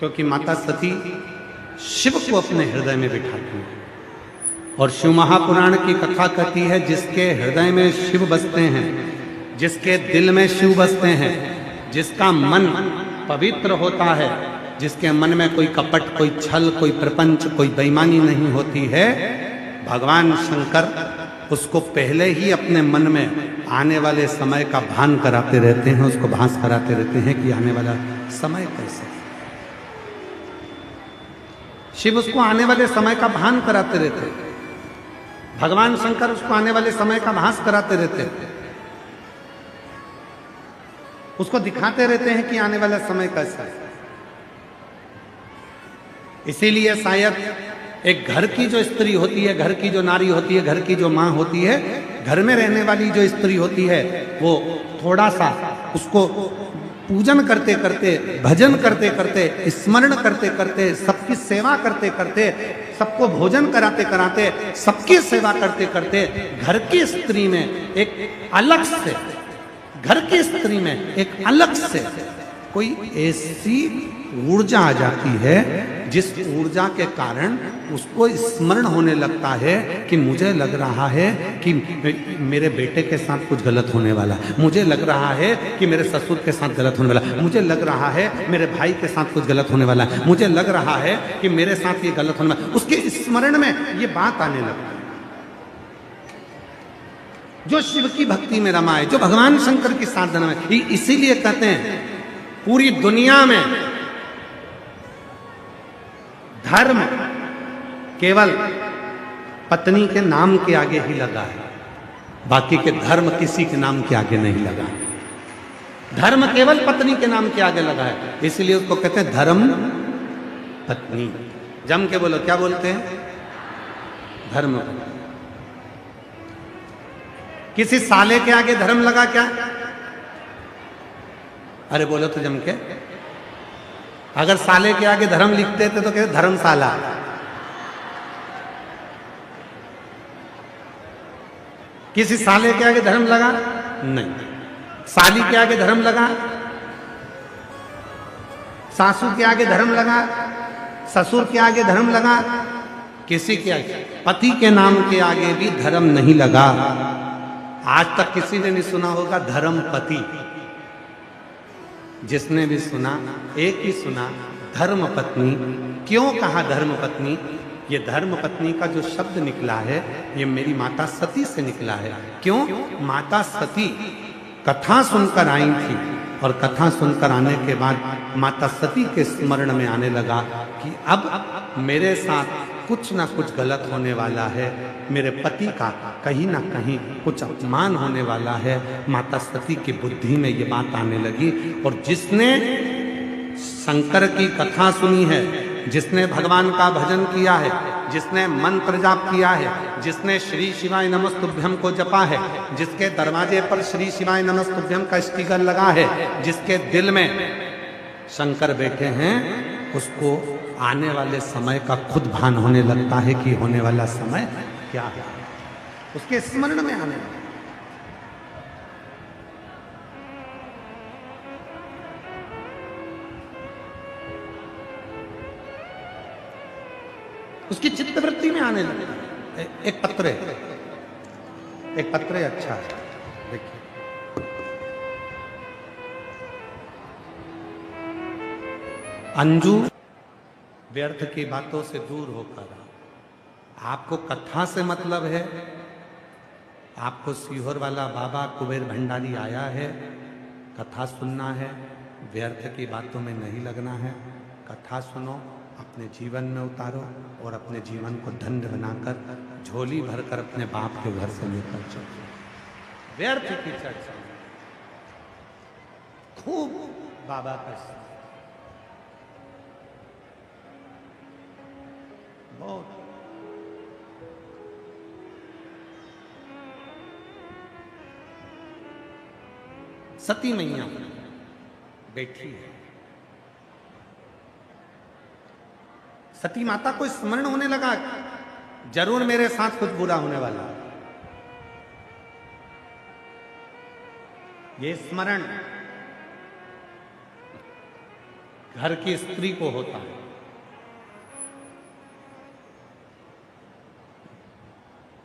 क्योंकि माता सती शिव को अपने हृदय में बिठाती है। और शिव महापुराण की कथा कहती है, जिसके हृदय में शिव बसते हैं, जिसके दिल में शिव बसते हैं, जिसका मन पवित्र होता है, जिसके मन में कोई कपट, कोई छल, कोई प्रपंच, कोई बेईमानी नहीं होती है, भगवान शंकर उसको पहले ही अपने मन में आने वाले समय का भान कराते रहते हैं, उसको भास कराते रहते हैं कि आने वाला समय कैसे। शिव उसको आने वाले समय का भान कराते रहते हैं, भगवान शंकर उसको आने वाले समय का भास कराते रहते हैं, उसको दिखाते रहते हैं कि आने वाला समय कैसा है। इसीलिए शायद एक घर की जो स्त्री होती है, घर की जो नारी होती है, घर की जो माँ होती है, घर में रहने वाली जो स्त्री होती है, वो थोड़ा सा उसको पूजन करते करते, भजन करते करते, स्मरण करते करते, सबकी सेवा करते करते, सबको भोजन कराते कराते, सबकी सेवा करते करते, घर की स्त्री में एक अलग से, घर की स्त्री में एक अलग से कोई ऐसी ऊर्जा आ जाती है, जिस ऊर्जा के कारण उसको स्मरण होने लगता है कि मुझे लग रहा है कि मेरे बेटे के साथ कुछ गलत होने वाला, मुझे लग रहा है कि मेरे ससुर के साथ गलत होने वाला, मुझे लग रहा है मेरे भाई के साथ कुछ गलत होने वाला, मुझे लग रहा है कि मेरे साथ ये गलत होने वाला। उसके स्मरण में ये बात आने लगती है। जो शिव की भक्ति में रमा है, जो भगवान शंकर की साधना में, इसीलिए कहते हैं पूरी दुनिया में धर्म केवल पत्नी के नाम के आगे ही लगा है, बाकी के धर्म किसी के नाम के आगे नहीं लगा। धर्म केवल पत्नी के नाम के आगे लगा है, इसलिए उसको कहते हैं धर्म पत्नी। जम के बोलो, क्या बोलते हैं? धर्म पत्नी। किसी साले के आगे धर्म लगा क्या? अरे बोलो तो जम के। अगर साले के आगे धर्म लिखते थे तो कहते धर्मशाला। किसी साले के आगे धर्म लगा? नहीं। साली के आगे धर्म लगा? सासू के आगे धर्म लगा? ससुर के आगे धर्म लगा? किसी के आगे, पति के नाम के आगे भी धर्म नहीं लगा। आज तक किसी ने नहीं सुना होगा धर्म पति। जिसने भी सुना, एक ही सुना, धर्म पत्नी। क्यों कहा धर्म पत्नी? ये धर्म पत्नी का जो शब्द निकला है, ये मेरी माता सती से निकला है। क्यों? माता सती कथा सुनकर आई थी, और कथा सुनकर आने के बाद माता सती के स्मरण में आने लगा कि अब मेरे साथ कुछ ना कुछ गलत होने वाला है, मेरे पति का कहीं ना कहीं कुछ अपमान होने वाला है। माता सती की बुद्धि में ये बात आने लगी। और जिसने शंकर की कथा सुनी है, जिसने भगवान का भजन किया है, जिसने मंत्र जाप किया है, जिसने श्री शिवाय नमस्तुभ्यम को जपा है, जिसके दरवाजे पर श्री शिवाय नमस्तुभ्यम का स्टिकर लगा है, जिसके दिल में शंकर बैठे हैं, उसको आने वाले समय का खुद भान होने लगता है कि होने वाला समय क्या है, उसके स्मरण में आने लगता है। उसकी चित्तवृत्ति में आने लगता है। एक पत्र अच्छा है, देखिए। अंजू व्यर्थ की बातों से दूर होकर, आपको कथा से मतलब है, आपको सीहोर वाला बाबा कुबेर भंडारी आया है, कथा सुनना है, व्यर्थ की बातों में नहीं लगना है। कथा सुनो, अपने जीवन में उतारो, और अपने जीवन को धन्य बनाकर झोली भरकर अपने बाप के घर से लेकर चलो। व्यर्थ की चर्चा, खूब बाबा का बहुत। सती मैया बैठी है। सती माता को स्मरण होने लगा, जरूर मेरे साथ कुछ बुरा होने वाला है। ये स्मरण घर की स्त्री को होता है।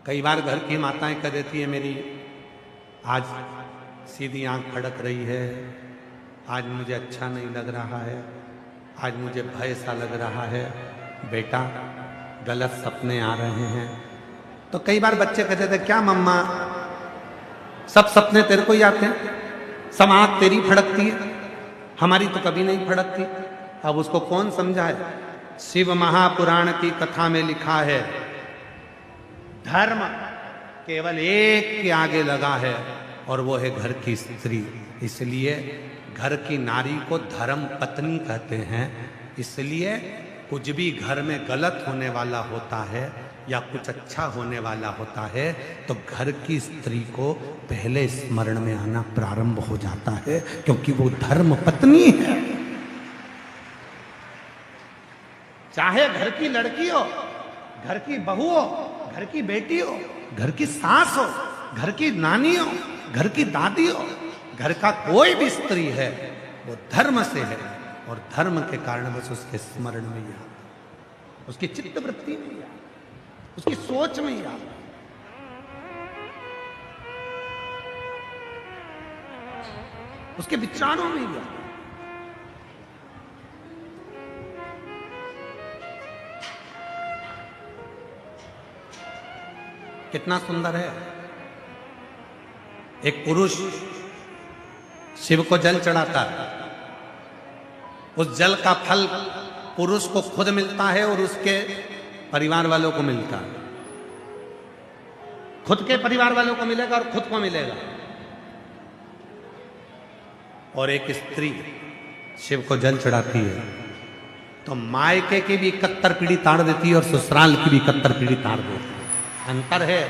कई बार घर की माताएं कह देती है मेरी आज सीधी आंख फड़क रही है, आज मुझे अच्छा नहीं लग रहा है, आज मुझे भय सा लग रहा है, बेटा गलत सपने आ रहे हैं। तो कई बार बच्चे कहते थे क्या मम्मा सब सपने तेरे को ही आते हैं, सब आंख तेरी फड़कती है, हमारी तो कभी नहीं फड़कती। अब उसको कौन समझाए? शिव महापुराण की कथा में लिखा है धर्म केवल एक के आगे लगा है और वो है घर की स्त्री। इसलिए घर की नारी को धर्म पत्नी कहते हैं। इसलिए कुछ भी घर में गलत होने वाला होता है या कुछ अच्छा होने वाला होता है तो घर की स्त्री को पहले स्मरण में आना प्रारंभ हो जाता है, क्योंकि वो धर्म पत्नी है। चाहे घर की लड़की हो, घर की बहू हो, घर की बेटी हो, घर की सास हो, घर की नानी हो, घर की दादी हो, घर का कोई भी स्त्री है वो धर्म से है और धर्म के कारण बस उसके स्मरण में ही आता, उसकी चित्त वृत्ति में ही आता, उसकी सोच में ही आता। उसके विचारों में ही आता। कितना सुंदर है। एक पुरुष शिव को जल चढ़ाता है, उस जल का फल पुरुष को खुद मिलता है और उसके परिवार वालों को मिलता है। खुद के परिवार वालों को मिलेगा और खुद को मिलेगा। और एक स्त्री शिव को जल चढ़ाती है तो मायके की भी 71 पीढ़ी ताड़ देती है और ससुराल की भी 71 पीढ़ी ताड़ देती है। अंतर है,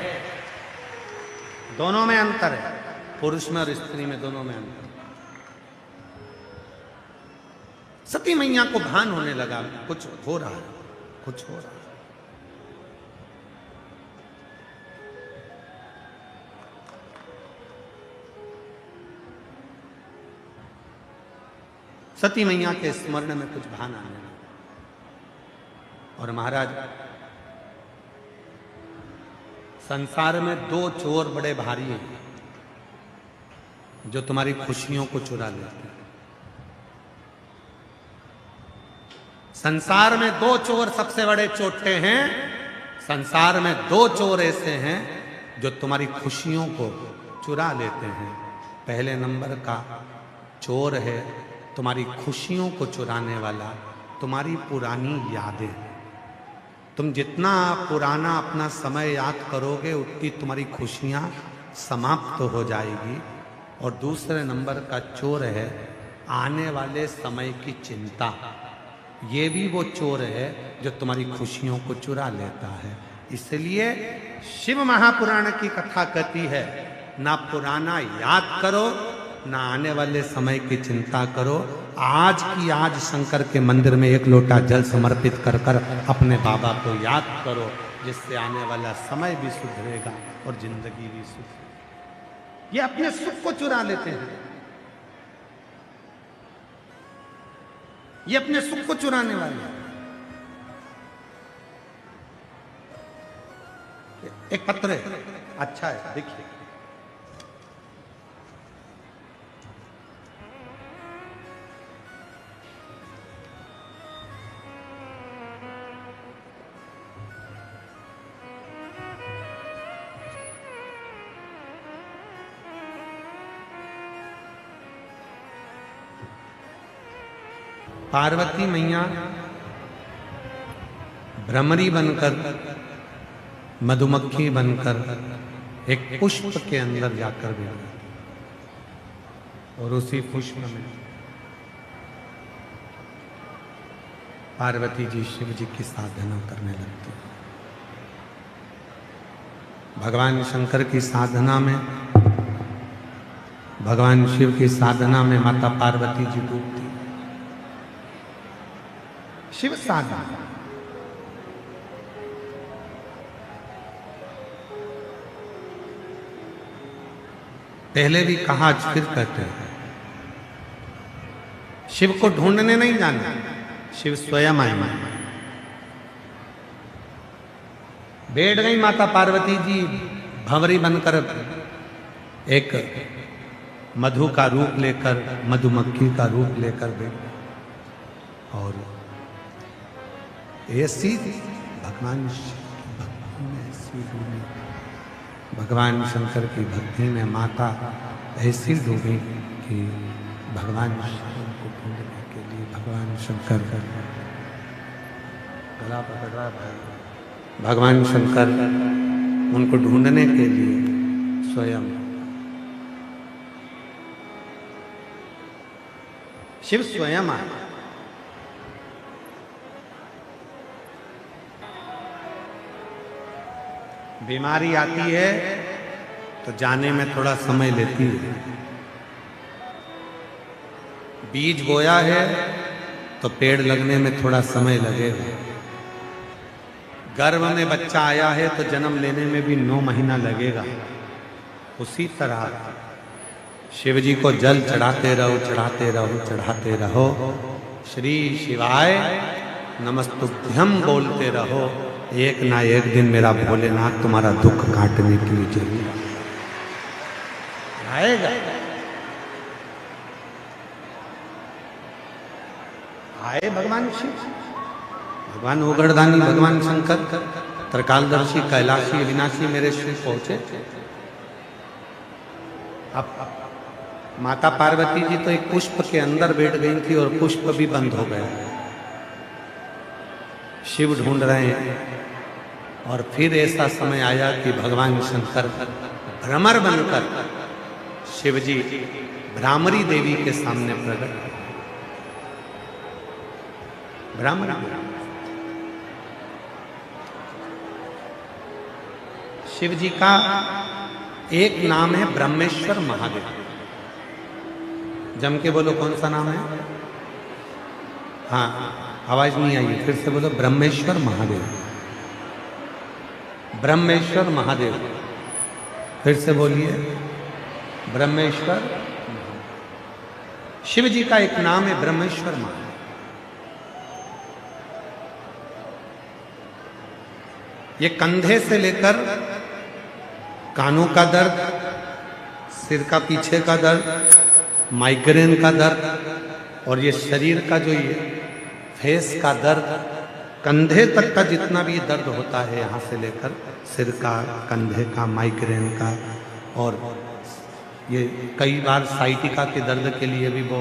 दोनों में अंतर है, पुरुष में और स्त्री में, दोनों में अंतर। सती मैया को भान होने लगा कुछ हो रहा है, कुछ हो रहा है। सती मैया के स्मरण में कुछ भान आने लगा और महाराज संसार में दो चोर बड़े भारी हैं जो तुम्हारी खुशियों को चुरा लेते हैं। संसार में दो चोर सबसे बड़े चोटे हैं। संसार में दो चोर ऐसे हैं जो तुम्हारी खुशियों को चुरा लेते हैं। पहले नंबर का चोर है तुम्हारी खुशियों को चुराने वाला तुम्हारी पुरानी यादें। तुम जितना पुराना अपना समय याद करोगे उतनी तुम्हारी खुशियां समाप्त हो जाएगी। और दूसरे नंबर का चोर है आने वाले समय की चिंता। ये भी वो चोर है जो तुम्हारी खुशियों को चुरा लेता है। इसलिए शिव महापुराण की कथा कहती है ना पुराना याद करो ना आने वाले समय की चिंता करो। आज की आज शंकर के मंदिर में एक लोटा जल समर्पित कर कर अपने बाबा को याद करो, जिससे आने वाला समय भी सुधरेगा और जिंदगी भी सुधरेगी। ये अपने सुख को चुरा लेते हैं, ये अपने सुख को चुराने वाले हैं। एक पत्र है, अच्छा है, देखिए। पार्वती मैया भ्रमरी बनकर, मधुमक्खी बनकर एक पुष्प के अंदर जाकर बैठी और उसी पुष्प में पार्वती जी शिव जी की साधना करने लगती। भगवान शंकर की साधना में, भगवान शिव की साधना में माता पार्वती जी डूबती। शिव साधना पहले भी कहा, आज फिर कहते हैं, शिव को ढूंढने नहीं जाना, शिव स्वयं आए। बैठ गई माता पार्वती जी भंवरी बनकर, एक मधु का रूप लेकर, मधुमक्खी का रूप लेकर बैठ, और ऐसी भगवान भगवान शंकर की भक्ति में माता ऐसी डूबी कि भगवान शिव को ढूंढने के लिए भगवान शंकर गला पकड़ रहा है। भगवान शंकर उनको ढूंढने के लिए स्वयं शिव स्वयं आए। बीमारी आती है तो जाने में थोड़ा समय लेती है। बीज बोया है तो पेड़ लगने में थोड़ा समय लगेगा। गर्भ में बच्चा आया है तो जन्म लेने में भी 9 महीना लगेगा। उसी तरह शिव जी को जल चढ़ाते रहो, चढ़ाते रहो, चढ़ाते रहो, श्री शिवाय नमस्तुभ्यम बोलते रहो। एक ना एक दिन मेरा भोलेनाथ तुम्हारा दुख काटने के लिए जरूर आएगा। आए भगवान शिव, भगवान उगड़दानी, भगवान शंकर, त्रिकालदर्शी, कैलाशी, अविनाशी मेरे शिव पहुंचे। अब माता पार्वती जी तो एक पुष्प के अंदर बैठ गई थी और पुष्प भी बंद हो गया। शिव ढूंढ रहे हैं और फिर ऐसा समय आया कि भगवान शंकर भ्रमर बनकर शिव जी भ्रामरी देवी के सामने प्रकट हुए। भ्रामरी शिव जी का एक नाम है ब्रह्मेश्वर महादेव। जम के बोलो कौन सा नाम है? हाँ, आवाज नहीं आई, फिर से बोलो ब्रह्मेश्वर महादेव। ब्रह्मेश्वर महादेव, फिर से बोलिए ब्रह्मेश्वर। शिव जी का एक नाम है ब्रह्मेश्वर महादेव। ये कंधे से लेकर कानों का दर्द, सिर का पीछे का दर्द, माइग्रेन का दर्द, और ये शरीर का जो ये फेस का दर्द, कंधे तक का जितना भी दर्द होता है, यहाँ से लेकर सिर का, कंधे का, माइग्रेन का, और ये कई बार साइटिका के दर्द के लिए भी वो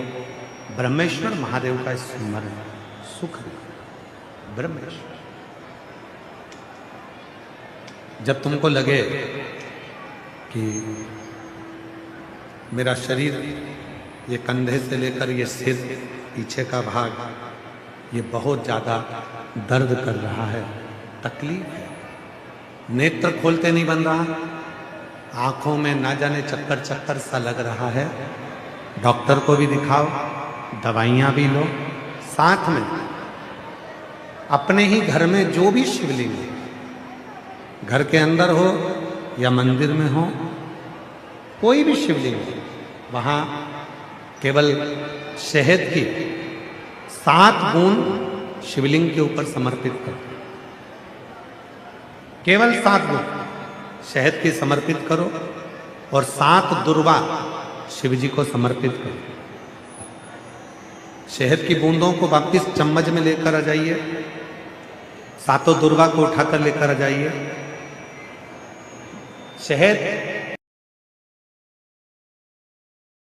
ब्रह्मेश्वर महादेव का स्मरण सुख। ब्रह्मेश्वर, जब तुमको लगे कि मेरा शरीर, ये कंधे से लेकर ये सिर, पीछे का भाग, ये बहुत ज़्यादा दर्द कर रहा है, तकलीफ है, नेत्र खोलते नहीं बन रहा, आंखों में ना जाने चक्कर चक्कर सा लग रहा है, डॉक्टर को भी दिखाओ, दवाइयाँ भी लो, साथ में अपने ही घर में जो भी शिवलिंग है, घर के अंदर हो या मंदिर में हो, कोई भी शिवलिंग हो, वहाँ केवल शहद की 7 बूंद शिवलिंग के ऊपर समर्पित करो। केवल 7 बूंद शहद की समर्पित करो और 7 दुर्वा शिव जी को समर्पित करो। शहद की बूंदों को वापिस चम्मच में लेकर आ जाइए, 7 दुर्वा को उठाकर लेकर आ जाइए। शहद